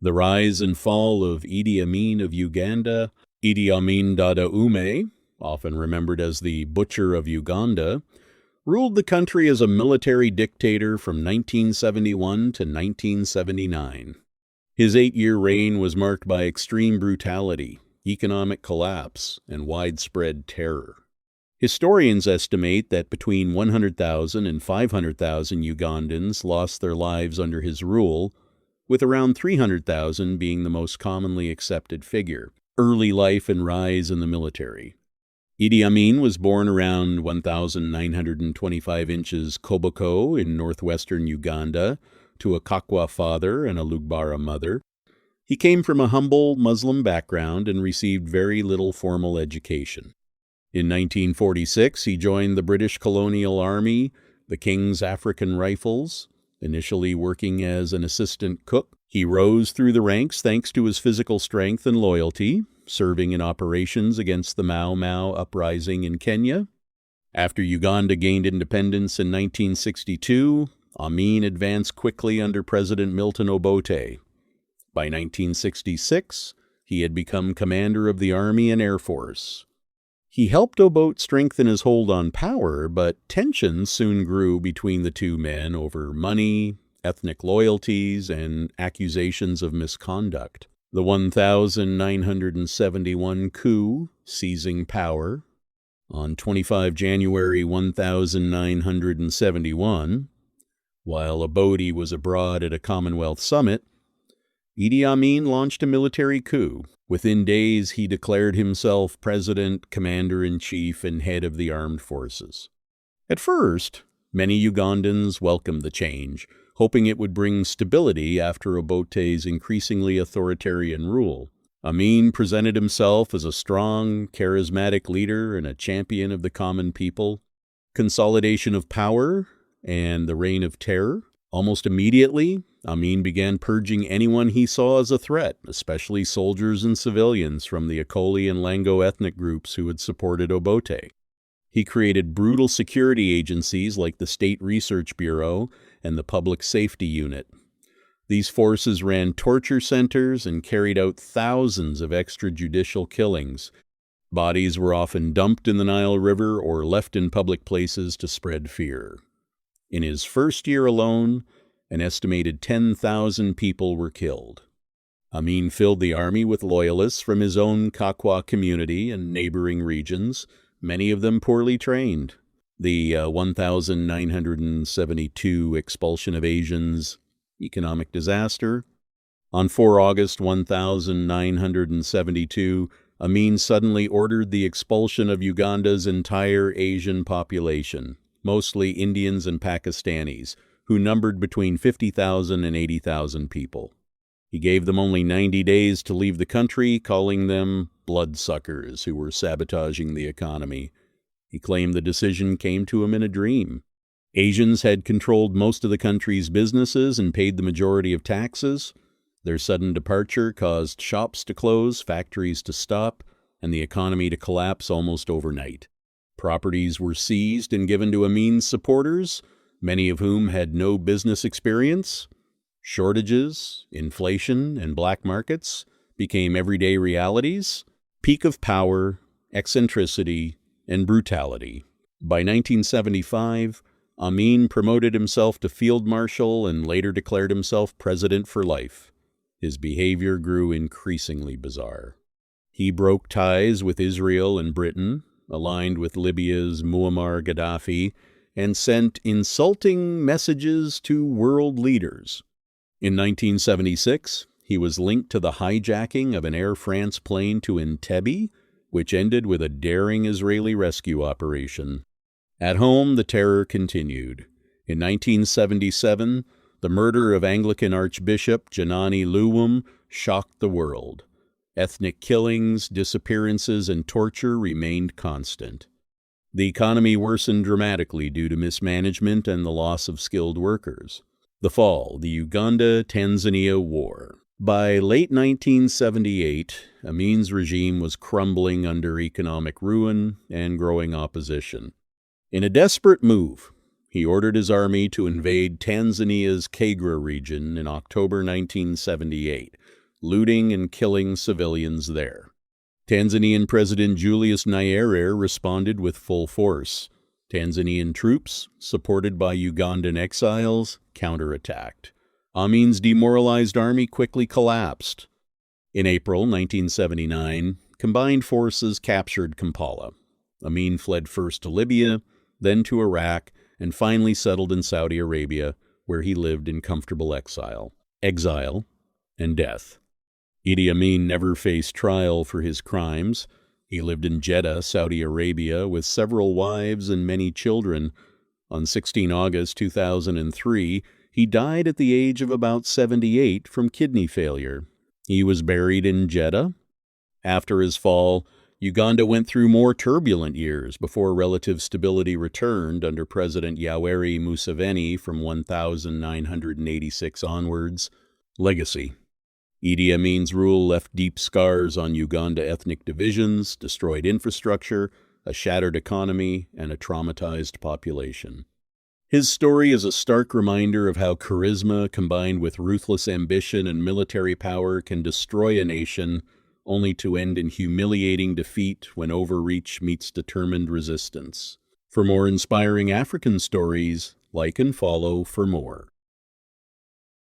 The rise and fall of Idi Amin of Uganda, Idi Amin Dada Ume, often remembered as the Butcher of Uganda, ruled the country as a military dictator from 1971 to 1979. His 8-year reign was marked by extreme brutality, economic collapse, and widespread terror. Historians estimate that between 100,000 and 500,000 Ugandans lost their lives under his rule, with around 300,000 being the most commonly accepted figure. Early life and rise in the military. Idi Amin was born around 1,925 inches Koboko in northwestern Uganda to a Kakwa father and a Lugbara mother. He came from a humble Muslim background and received very little formal education. In 1946, he joined the British Colonial Army, the King's African Rifles, initially working as an assistant cook. He rose through the ranks thanks to his physical strength and loyalty, serving in operations against the Mau Mau uprising in Kenya. After Uganda gained independence in 1962, Amin advanced quickly under President Milton Obote. By 1966, he had become commander of the Army and Air Force. He helped Obote strengthen his hold on power, but tensions soon grew between the two men over money, ethnic loyalties, and accusations of misconduct. The 1971 coup, seizing power. On 25 January 1971, while Obote was abroad at a Commonwealth summit, Idi Amin launched a military coup. Within days, he declared himself president, commander-in-chief, and head of the armed forces. At first, many Ugandans welcomed the change, hoping it would bring stability after Obote's increasingly authoritarian rule. Amin presented himself as a strong, charismatic leader and a champion of the common people. Consolidation of power and the reign of terror. Almost immediately, Amin began purging anyone he saw as a threat, especially soldiers and civilians from the Akoli and Lango ethnic groups who had supported Obote. He created brutal security agencies like the State Research Bureau and the Public Safety Unit. These forces ran torture centers and carried out thousands of extrajudicial killings. Bodies were often dumped in the Nile River or left in public places to spread fear. In his first year alone, an estimated 10,000 people were killed. Amin filled the army with loyalists from his own Kakwa community and neighboring regions, many of them poorly trained. The 1972 expulsion of Asians, economic disaster. On 4 August 1972, Amin suddenly ordered the expulsion of Uganda's entire Asian population, mostly Indians and Pakistanis, who numbered between 50,000 and 80,000 people. He gave them only 90 days to leave the country, calling them bloodsuckers who were sabotaging the economy. He claimed the decision came to him in a dream. Asians had controlled most of the country's businesses and paid the majority of taxes. Their sudden departure caused shops to close, factories to stop, and the economy to collapse almost overnight. Properties were seized and given to Amin's supporters, many of whom had no business experience. Shortages, inflation, and black markets became everyday realities. Peak of power, eccentricity, and brutality. By 1975, Amin promoted himself to field marshal and later declared himself president for life. His behavior grew increasingly bizarre. He broke ties with Israel and Britain, aligned with Libya's Muammar Gaddafi, and sent insulting messages to world leaders. In 1976, he was linked to the hijacking of an Air France plane to Entebbe, which ended with a daring Israeli rescue operation. At home, the terror continued. In 1977, the murder of Anglican Archbishop Janani Luwum shocked the world. Ethnic killings, disappearances, and torture remained constant. The economy worsened dramatically due to mismanagement and the loss of skilled workers. The fall, the Uganda-Tanzania War. By late 1978, Amin's regime was crumbling under economic ruin and growing opposition. In a desperate move, He ordered his army to invade Tanzania's Kagera region in October 1978, looting and killing civilians there. Tanzanian President Julius Nyerere responded with full force. Tanzanian troops, supported by Ugandan exiles, counterattacked. Amin's demoralized army quickly collapsed. In April 1979, combined forces captured Kampala. Amin fled first to Libya, then to Iraq, and finally settled in Saudi Arabia, where he lived in comfortable exile, and death. Idi Amin never faced trial for his crimes. He lived in Jeddah, Saudi Arabia, with several wives and many children. On 16 August 2003, he died at the age of about 78 from kidney failure. He was buried in Jeddah. After his fall, Uganda went through more turbulent years before relative stability returned under President Yoweri Museveni from 1986 onwards. Legacy. Idi Amin's rule left deep scars on Uganda ethnic divisions, destroyed infrastructure, a shattered economy, and a traumatized population. His story is a stark reminder of how charisma combined with ruthless ambition and military power can destroy a nation, only to end in humiliating defeat when overreach meets determined resistance. For more inspiring African stories, like and follow for more.